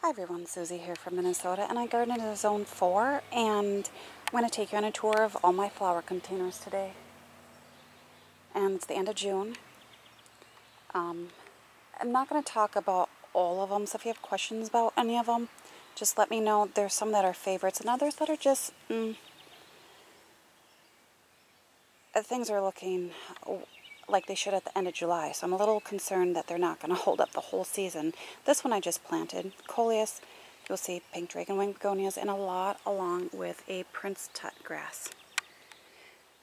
Hi everyone, Susie here from Minnesota, and I garden in Zone 4, and I'm going to take you on a tour of all my flower containers today. And it's the end of June. I'm not going to talk about all of them, so if you have questions about any of them, just let me know. There's some that are favorites and others that are just, things are looking like they should at the end of July, so I'm a little concerned that they're not going to hold up the whole season. This one I just planted, Coleus. You'll see pink dragonwing begonias and a lot along with a Prince Tut grass.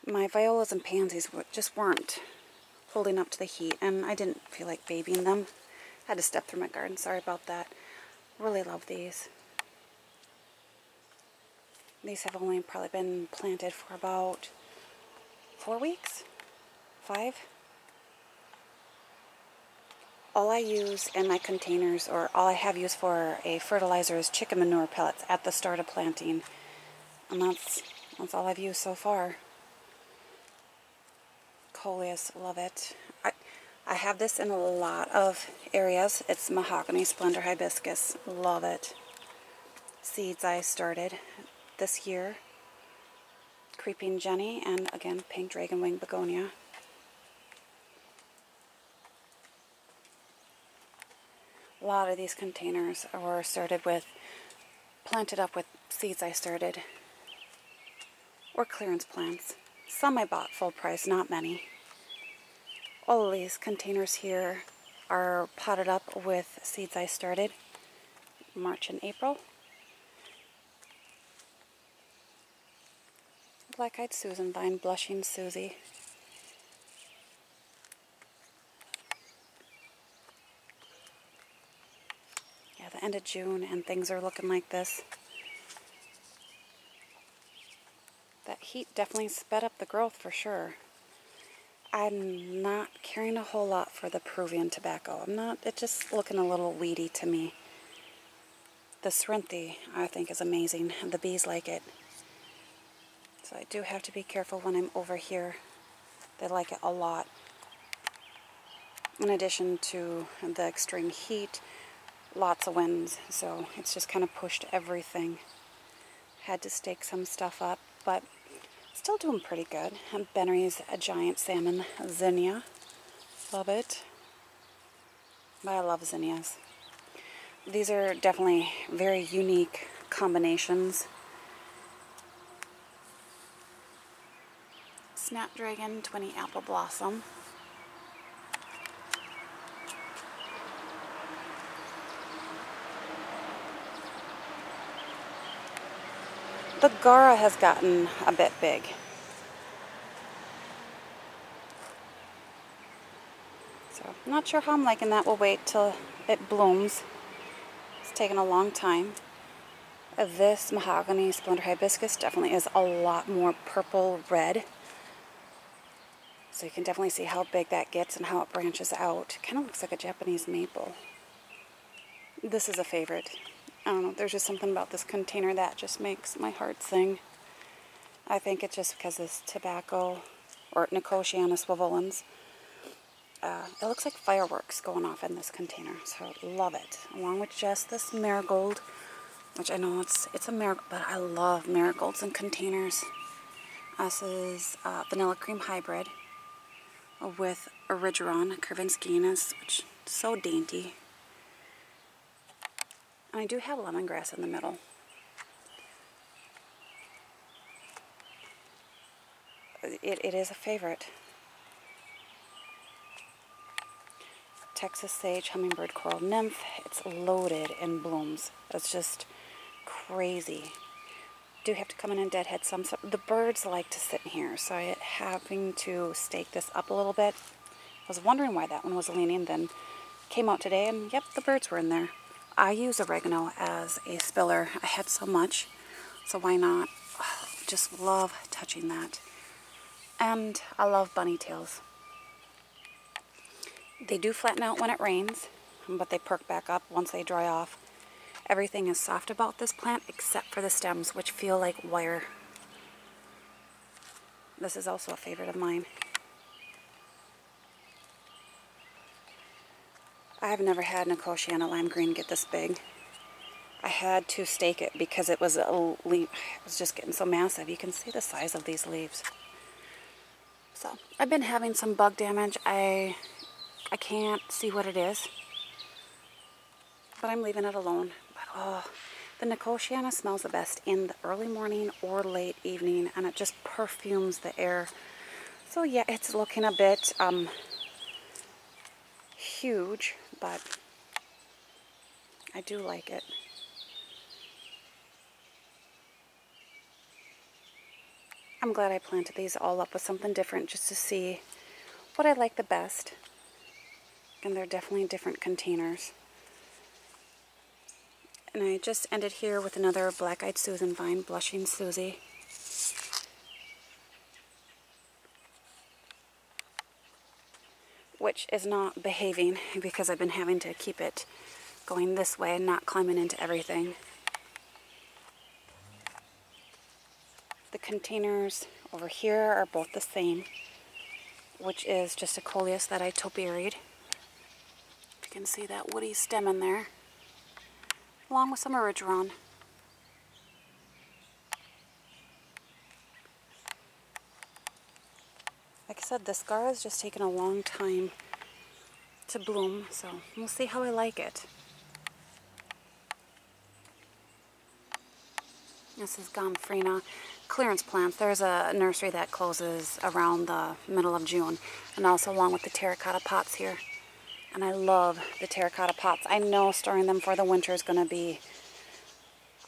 My violas and pansies just weren't holding up to the heat, and I didn't feel like babying them. I had to step through my garden, sorry about that. Really love these. These have only probably been planted for about 4 weeks, 5. All I use in my containers, or all I have used for a fertilizer, is chicken manure pellets at the start of planting. And that's all I've used so far. Coleus, love it. I have this in a lot of areas. It's Mahogany, Splendor, Hibiscus, love it. Seeds I started this year. Creeping Jenny, and again, pink dragonwing begonia. A lot of these containers were planted up with seeds I started, or clearance plants. Some I bought full price, not many. All of these containers here are potted up with seeds I started March and April. Black-eyed Susan vine, blushing Susie. Yeah, the end of June and things are looking like this. That heat definitely sped up the growth for sure. I'm not caring a whole lot for the Peruvian tobacco. It's just looking a little weedy to me. The Sunfinity, I think, is amazing. The bees like it. So I do have to be careful when I'm over here. They like it a lot. In addition to the extreme heat, lots of winds, so it's just kind of pushed everything. Had to stake some stuff up, but still doing pretty good. And Benry's a giant salmon zinnia. Love it. But I love zinnias. These are definitely very unique combinations. Snapdragon 20 apple blossom. The Gara has gotten a bit big. So I'm not sure how I'm liking that. We'll wait till it blooms. It's taken a long time. This Mahogany Splendor Hibiscus definitely is a lot more purple red. So you can definitely see how big that gets and how it branches out. Kind of looks like a Japanese maple. This is a favorite. I don't know, there's just something about this container that just makes my heart sing. I think it's just because this tobacco, or Cochina swivelans, it looks like fireworks going off in this container, so love it. Along with just this marigold, which I know it's a marigold, but I love marigolds in containers. This is vanilla cream hybrid with Origeron Curvinskianus, which is so dainty. And I do have lemongrass in the middle. It is a favorite. Texas sage, hummingbird, coral nymph. It's loaded in blooms. It's just crazy. Do have to come in and deadhead some. So the birds like to sit in here, so I'm having to stake this up a little bit. I was wondering why that one was leaning, then came out today, and yep, the birds were in there. I use oregano as a spiller. I had so much, so why not? Oh, just love touching that. And I love bunny tails. They do flatten out when it rains, but they perk back up once they dry off. Everything is soft about this plant except for the stems, which feel like wire. This is also a favorite of mine. I have never had a Cochina lime green get this big. I had to stake it because it was a leaf. It was just getting so massive. You can see the size of these leaves. So I've been having some bug damage. I can't see what it is, but I'm leaving it alone. But oh, the Cochina smells the best in the early morning or late evening, and it just perfumes the air. So yeah, it's looking a bit huge, but I do like it. I'm glad I planted these all up with something different just to see what I like the best. And they're definitely different containers. And I just ended here with another black-eyed Susan vine, Blushing Susie. Which is not behaving because I've been having to keep it going this way and not climbing into everything. The containers over here are both the same, which is just a Coleus that I topiaried. You can see that woody stem in there, along with some erigeron. Like I said, this gar has just taken a long time to bloom, so we'll see how I like it. This is Gomphrena clearance plants. There's a nursery that closes around the middle of June, and also along with the terracotta pots here. And I love the terracotta pots. I know storing them for the winter is going to be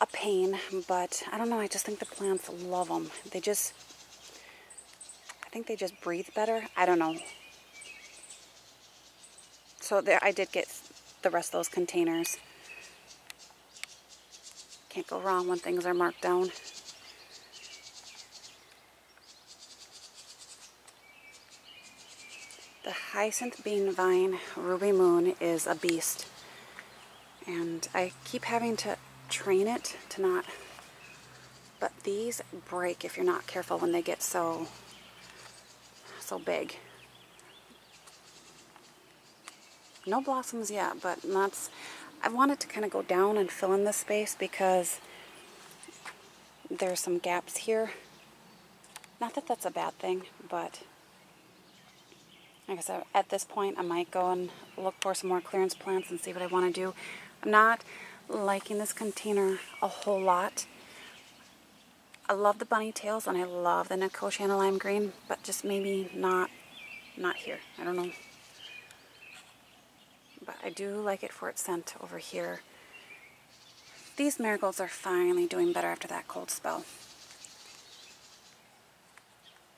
a pain, but I don't know, I just think the plants love them. I think they just breathe better. I don't know. So there, I did get the rest of those containers. Can't go wrong when things are marked down. The hyacinth bean vine Ruby Moon is a beast, and I keep having to train it to not, but these break if you're not careful when they get so big. No blossoms yet, but that's, I wanted to kind of go down and fill in this space because there's some gaps here. Not that that's a bad thing, but like I said, at this point I might go and look for some more clearance plants and see what I want to do. I'm not liking this container a whole lot. I love the bunny tails and I love the Cochina lime green, but just maybe not here. I don't know. But I do like it for its scent over here. These marigolds are finally doing better after that cold spell.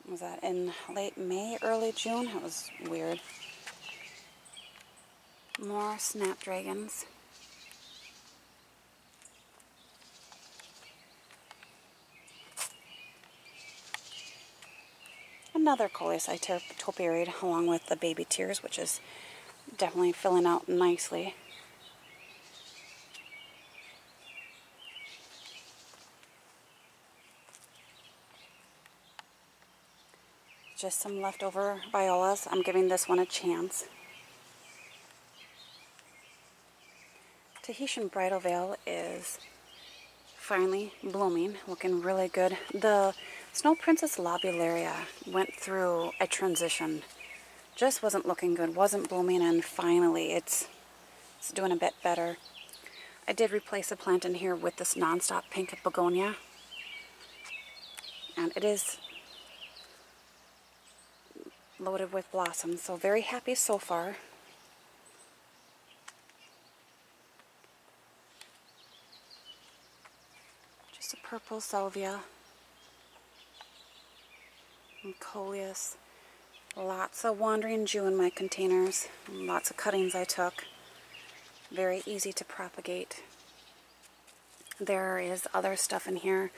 Was that in late May, early June? It was weird. More snapdragons. Another Coleus I topiaried along with the baby tears, which is definitely filling out nicely. Just some leftover violas. I'm giving this one a chance. Tahitian Bridal Veil is finally blooming, looking really good. The Snow Princess Lobularia went through a transition. Just wasn't looking good, wasn't blooming, and finally it's doing a bit better. I did replace a plant in here with this nonstop pink Begonia, and it is loaded with blossoms, so very happy so far. Just a purple salvia and Coleus. Lots of Wandering Jew in my containers. Lots of cuttings I took. Very easy to propagate. There is other stuff in here.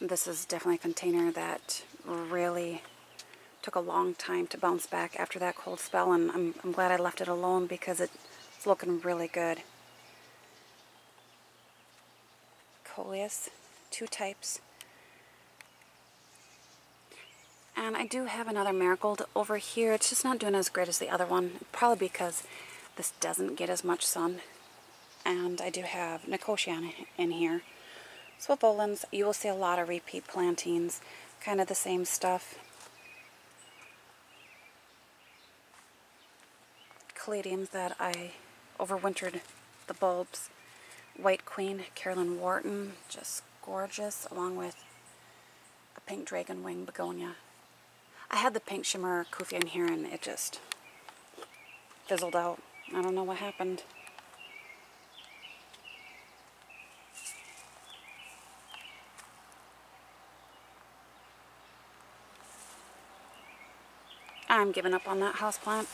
This is definitely a container that really took a long time to bounce back after that cold spell, and I'm glad I left it alone because it's looking really good. Coleus, 2 types. And I do have another marigold over here. It's just not doing as great as the other one, probably because this doesn't get as much sun. And I do have Nicotiana in here. Swivellands, you will see a lot of repeat plantings, kind of the same stuff. Caladiums that I overwintered the bulbs. White Queen, Carolyn Wharton, just gorgeous, along with a pink dragon wing begonia. I had the pink shimmer Kufia in here and it just fizzled out. I don't know what happened. I'm giving up on that houseplant.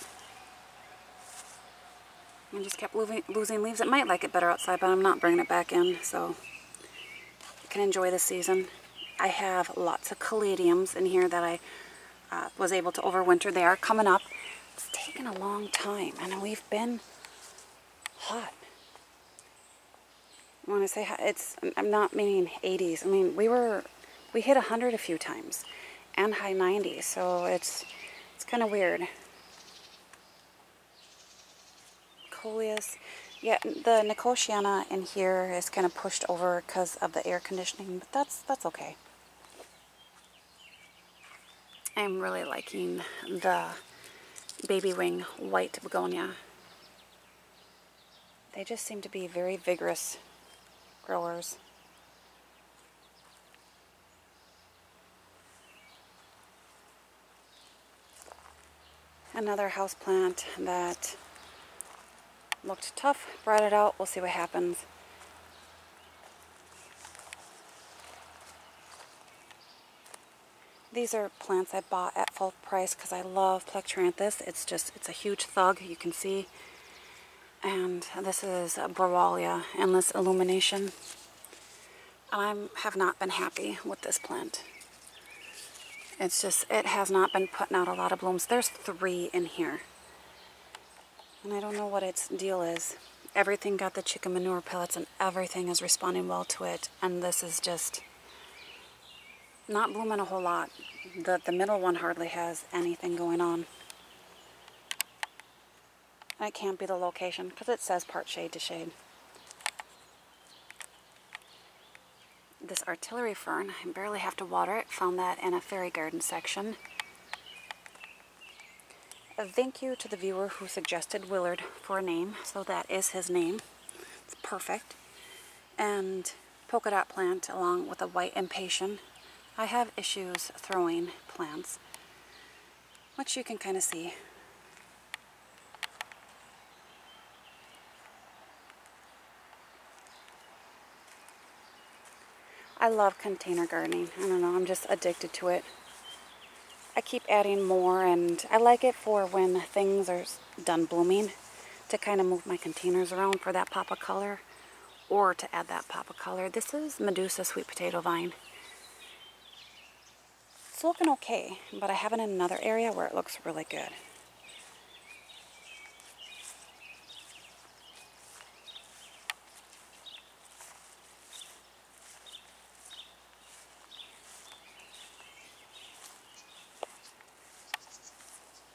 I just kept losing leaves. It might like it better outside, but I'm not bringing it back in, so you can enjoy the season. I have lots of caladiums in here that I was able to overwinter. They are coming up. It's taken a long time, and we've been hot. When I say hot, I'm not meaning 80s. I mean, we hit 100 a few times, and high 90s, so it's kind of weird. Coleus. Yeah, the Nicotiana in here is kind of pushed over because of the air conditioning, but that's okay. I'm really liking the baby wing white begonia. They just seem to be very vigorous growers. Another houseplant that looked tough, brought it out, we'll see what happens. These are plants I bought at full price because I love Plectranthus. It's a huge thug, you can see. And this is Bruvalia, Endless Illumination. And I have not been happy with this plant. It has not been putting out a lot of blooms. There's 3 in here. And I don't know what its deal is. Everything got the chicken manure pellets and everything is responding well to it. And this is just not blooming a whole lot. The middle one hardly has anything going on. It can't be the location because it says part shade to shade. This artillery fern, I barely have to water it. Found that in a fairy garden section. A thank you to the viewer who suggested Willard for a name, so that is his name. It's perfect. And polka dot plant along with a white impatient. I have issues throwing plants, which you can kind of see. I love container gardening. I don't know, I'm just addicted to it. I keep adding more, and I like it for when things are done blooming to kind of move my containers around for that pop of color or to add that pop of color. This is Medusa sweet potato vine. It's looking okay, but I have it in another area where it looks really good.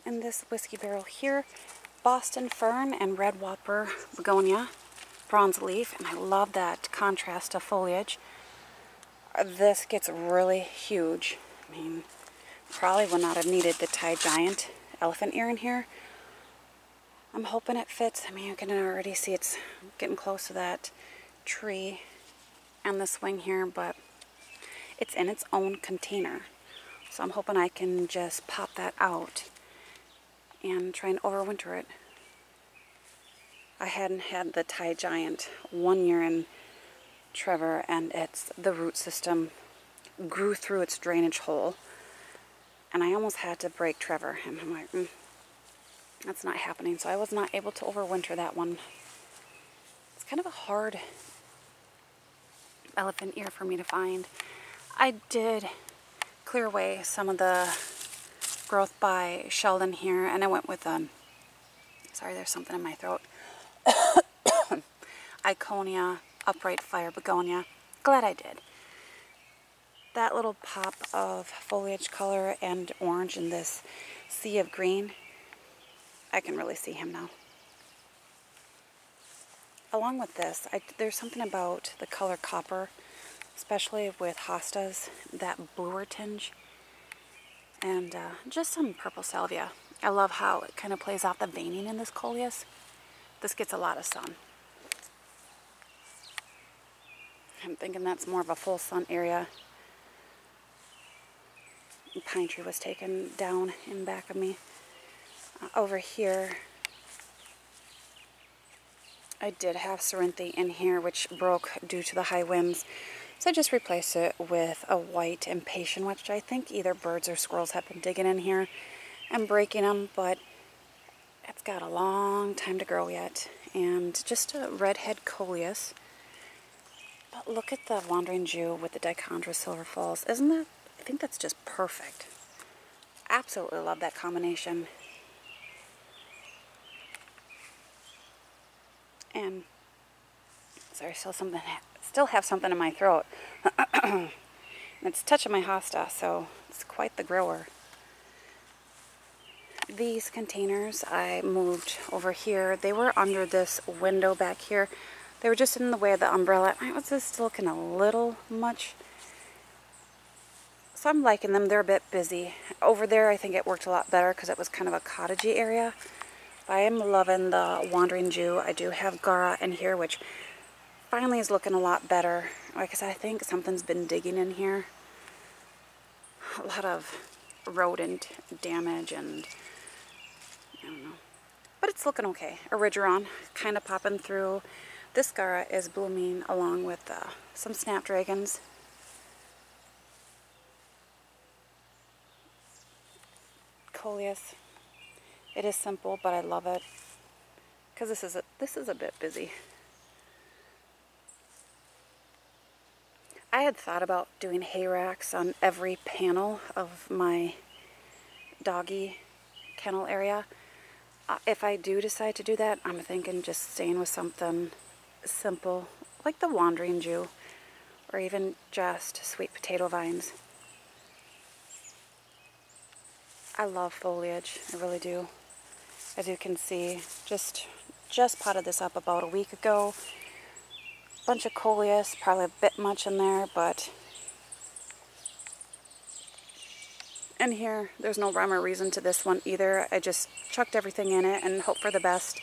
In this whiskey barrel here, Boston Fern and Red Whopper Begonia, bronze leaf, and I love that contrast of foliage. This gets really huge. I mean, probably would not have needed the Thai giant elephant ear in here. I'm hoping it fits. I mean, you can already see it's getting close to that tree and the swing here, but it's in its own container. So I'm hoping I can just pop that out and try and overwinter it. I hadn't had the Thai giant 1 year in Trevor, and the root system grew through its drainage hole, and I almost had to break Trevor, and I'm like, that's not happening. So I was not able to overwinter that one. It's kind of a hard elephant ear for me to find. I did clear away some of the growth by Sheldon here, and I went with sorry, there's something in my throat. Iconia upright fire begonia. Glad I did. That little pop of foliage color and orange in this sea of green, I can really see him now. along with this, there's something about the color copper, especially with hostas, that bluer tinge, and just some purple salvia. I love how it kind of plays off the veining in this coleus. This gets a lot of sun. I'm thinking that's more of a full sun area. The pine tree was taken down in back of me. Over here, I did have Cerinthe in here, which broke due to the high winds. So I just replaced it with a white impatient, which I think either birds or squirrels have been digging in here and breaking them, but it's got a long time to grow yet. And just a Redhead Coleus. But look at the Wandering Jew with the Dichondra Silver Falls. Isn't that, I think that's just perfect. Absolutely love that combination. And, sorry, still have something in my throat. It's touching my hosta, so it's quite the grower. These containers I moved over here. They were under this window back here. They were just in the way of the umbrella. I was just looking a little much. So I'm liking them. They're a bit busy. Over there I think it worked a lot better because it was kind of a cottagey area. I am loving the Wandering Jew. I do have Gara in here, which finally is looking a lot better. Like I said, I think something's been digging in here. A lot of rodent damage and I don't know. But it's looking okay. Origeron kind of popping through. This Gara is blooming along with some snapdragons. Coleus. It is simple, but I love it because this is a bit busy. I had thought about doing hay racks on every panel of my doggy kennel area. If I do decide to do that, I'm thinking just staying with something simple like the Wandering Jew or even just sweet potato vines. I love foliage, I really do. As you can see, just potted this up about a week ago. Bunch of coleus, probably a bit much in there, but in here, there's no rhyme or reason to this one either. I just chucked everything in it and hope for the best.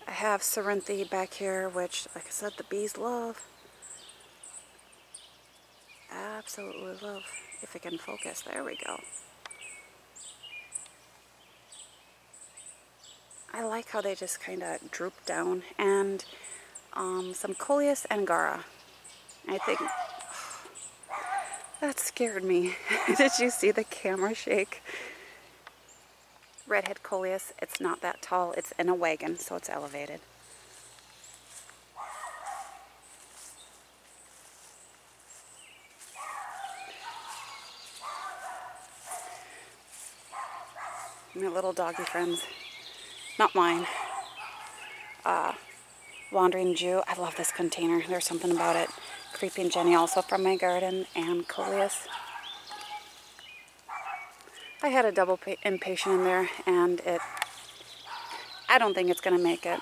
I have Cerinthe back here, which, like I said, the bees love. Absolutely love. If it can focus, there we go. I like how they just kind of droop down, and some coleus and Gara. I think that scared me. Did you see the camera shake? Redhead Coleus, it's not that tall. It's in a wagon, so it's elevated. My little doggy friends. Not mine. Wandering Jew. I love this container. There's something about it. Creeping Jenny, also from my garden, and Coleus. I had a double impatient in there, and I don't think it's going to make it.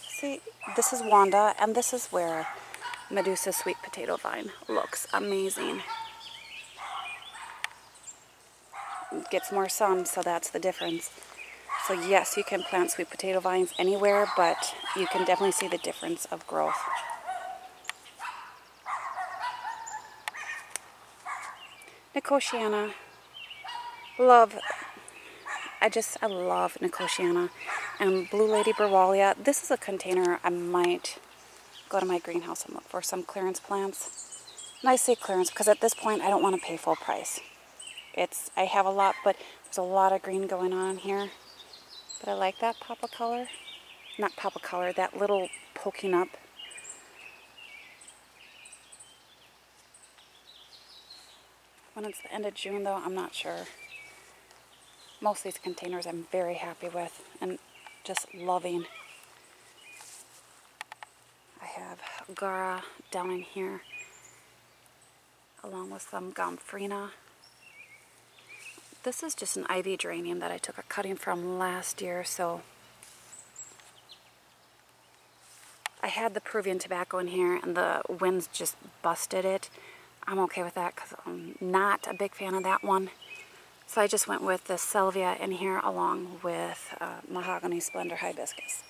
See, this is Wanda, and this is where Medusa sweet potato vine looks amazing. It gets more sun, so that's the difference. So yes, you can plant sweet potato vines anywhere, but you can definitely see the difference of growth. Nicotiana. I love Nicotiana. And Blue Lady Bruvalia. This is a container I might go to my greenhouse and look for some clearance plants. And I say clearance because at this point I don't want to pay full price. I have a lot, but there's a lot of green going on here. But I like that pop of color. Not pop of color, that little poking up. When it's the end of June though, I'm not sure. Most of these containers I'm very happy with and just loving. I have Gara down in here along with some Gomphrena. This is just an ivy geranium that I took a cutting from last year, so I had the Peruvian tobacco in here and the winds just busted it. I'm okay with that because I'm not a big fan of that one. So I just went with the salvia in here along with Mahogany Splendor Hibiscus.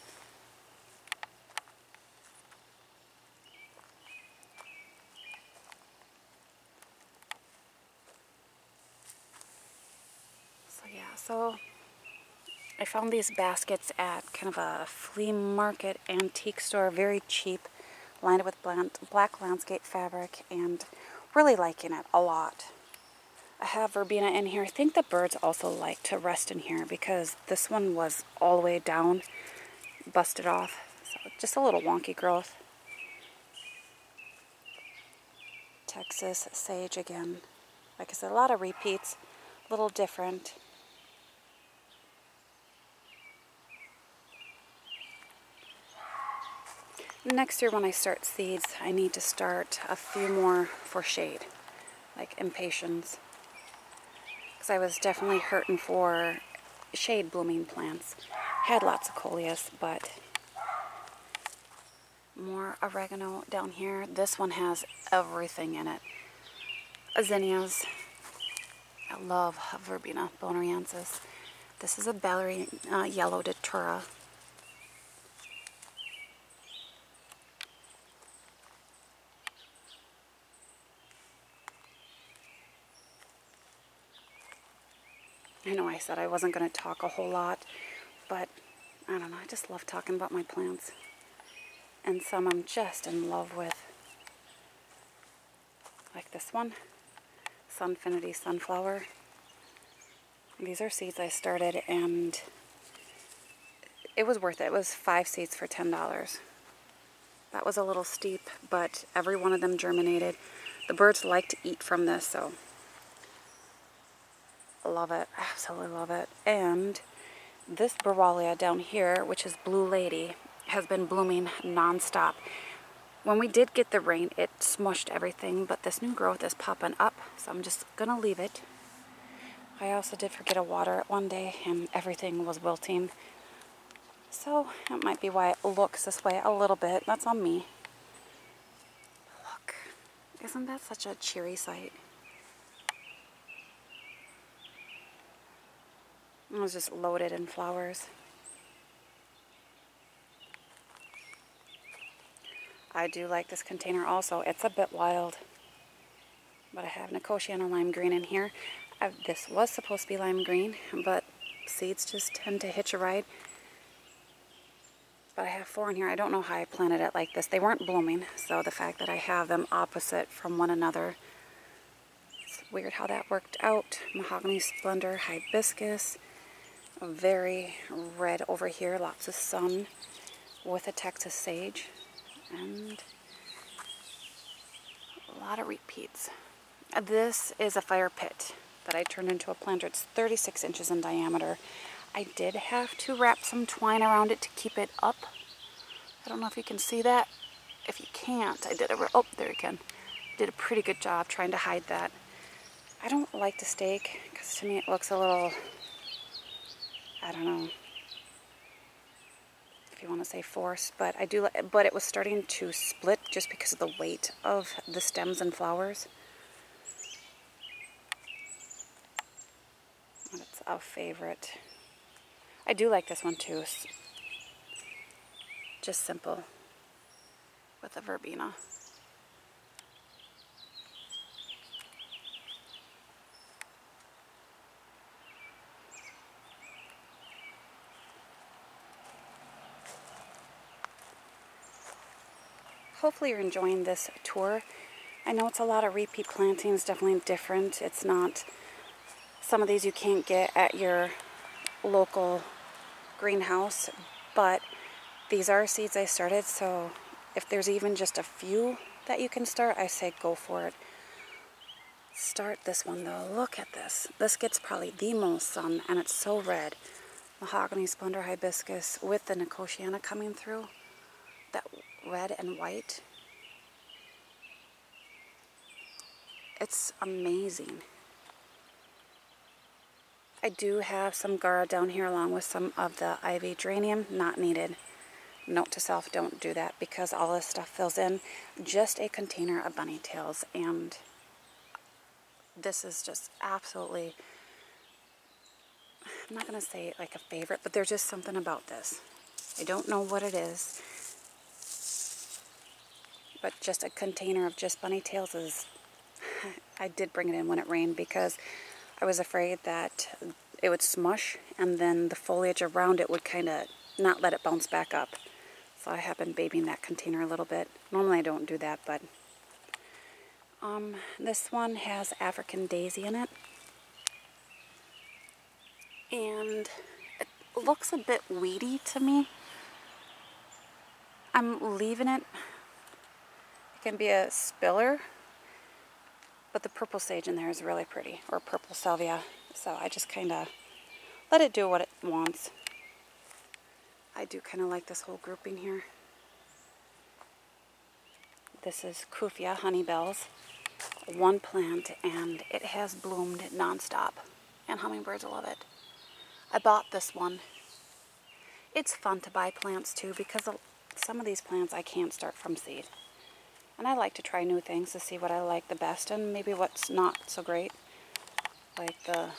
So yeah, so I found these baskets at kind of a flea market antique store, very cheap, lined with black landscape fabric, and really liking it a lot. I have verbena in here. I think the birds also like to rest in here because this one was all the way down, busted off. So just a little wonky growth. Texas sage again. Like I said, a lot of repeats, a little different. Next year when I start seeds, I need to start a few more for shade, like impatiens. Because I was definitely hurting for shade blooming plants. Had lots of coleus, but more oregano down here. This one has everything in it. Zinnias. I love verbena bonariensis. This is a ballerina yellow datura. I know I said I wasn't going to talk a whole lot, but I don't know, I just love talking about my plants. And some I'm just in love with. Like this one, Sunfinity Sunflower. These are seeds I started and it was worth it. It was 5 seeds for $10. That was a little steep, but every one of them germinated. The birds like to eat from this, so love it. Absolutely love it. And this Bruvalia down here, which is Blue Lady, has been blooming non-stop. When we did get the rain, it smushed everything, but this new growth is popping up, so I'm just gonna leave it. I also did forget to water it one day, and everything was wilting. So that might be why it looks this way a little bit. That's on me. Look, isn't that such a cheery sight? It was just loaded in flowers. I do like this container also. It's a bit wild. But I have Cochina lime green in here. This was supposed to be lime green, but seeds just tend to hitch a ride. But I have 4 in here. I don't know how I planted it like this. They weren't blooming, so the fact that I have them opposite from one another, it's weird how that worked out. Mahogany Splendor Hibiscus. Very red over here. Lots of sun with a Texas sage. And a lot of repeats. This is a fire pit that I turned into a planter. It's 36 inches in diameter. I did have to wrap some twine around it to keep it up. I don't know if you can see that. If you can't, I did oh, there you can. Did a pretty good job trying to hide that. I don't like the stake because to me it looks a little, I don't know if you want to say forced, but I do. But it was starting to split just because of the weight of the stems and flowers. And it's a favorite. I do like this one too. Just simple with the verbena. Hopefully you're enjoying this tour. I know it's a lot of repeat plantings, definitely different. It's not, some of these you can't get at your local greenhouse, but these are seeds I started, so if there's even just a few that you can start, I say go for it. Start this one though. Look at this. This gets probably the most sun, and it's so red. Mahogany Splendor Hibiscus with the Cochina coming through. That red and white. It's amazing. I do have some Gara down here along with some of the ivy geranium, not needed. Note to self, don't do that because all this stuff fills in. Just a container of bunny tails, and this is just absolutely, I'm not going to say like a favorite, but there's just something about this. I don't know what it is, but just a container of just bunny tails is, I did bring it in when it rained because I was afraid that it would smush and then the foliage around it would kind of not let it bounce back up. So I have been babying that container a little bit. Normally I don't do that, but this one has African daisy in it. And it looks a bit weedy to me. I'm leaving it. It can be a spiller, but the purple sage in there is really pretty, or purple salvia. So I just kind of let it do what it wants. I do kind of like this whole grouping here. This is Kufia Honeybells, one plant, and it has bloomed nonstop, and hummingbirds love it. I bought this one. It's fun to buy plants too because some of these plants I can't start from seed. And I like to try new things to see what I like the best and maybe what's not so great. Like the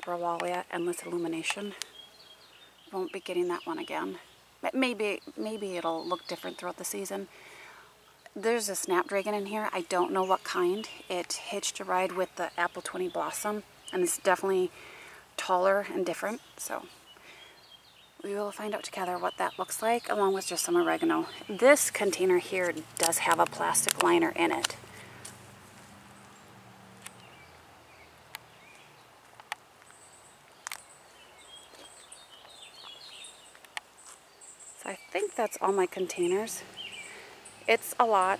Bruvalia Endless Illumination. Won't be getting that one again. Maybe it'll look different throughout the season. There's a snapdragon in here. I don't know what kind. It hitched a ride with the Apple 20 Blossom, and it's definitely taller and different. So we will find out together what that looks like, along with just some oregano. This container here does have a plastic liner in it. So I think that's all my containers. It's a lot,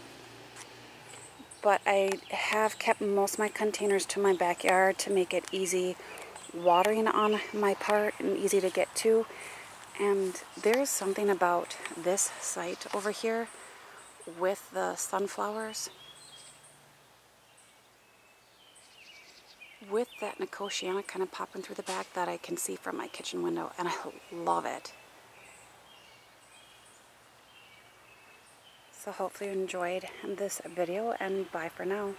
but I have kept most of my containers to my backyard to make it easy watering on my part and easy to get to. And there's something about this site over here with the sunflowers, with that Cochina kind of popping through the back that I can see from my kitchen window, and I love it. So hopefully you enjoyed this video, and bye for now.